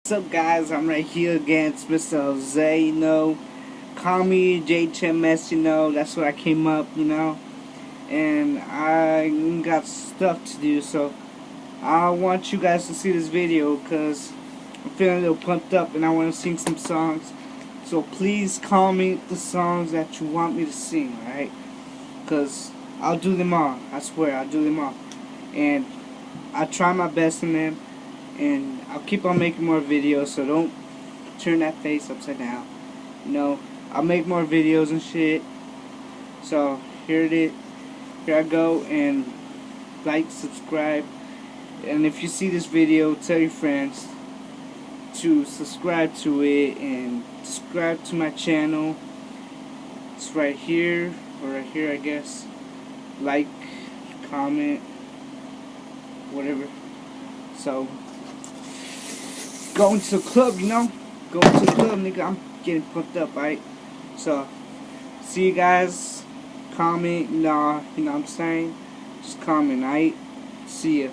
What's up, guys? I'm right here again. It's Mr. Jose, Call me JHMS, That's where I came up, And I got stuff to do, so I want you guys to see this video because I'm feeling a little pumped up and I want to sing some songs. So please comment the songs that you want me to sing, alright? Because I'll do them all. I swear, I'll do them all. And I try my best in them. And I'll keep on making more videos, so don't turn that face upside down. I'll make more videos and shit. So here it is. Here I go, and like, subscribe, and if you see this video, tell your friends to subscribe to it and subscribe to my channel. It's right here, or right here, I guess. Like, comment, whatever. So going to the club, Going to the club, nigga. I'm getting pumped up, alright? So, see you guys. Comment, you know what I'm saying? Just comment, alright? See ya.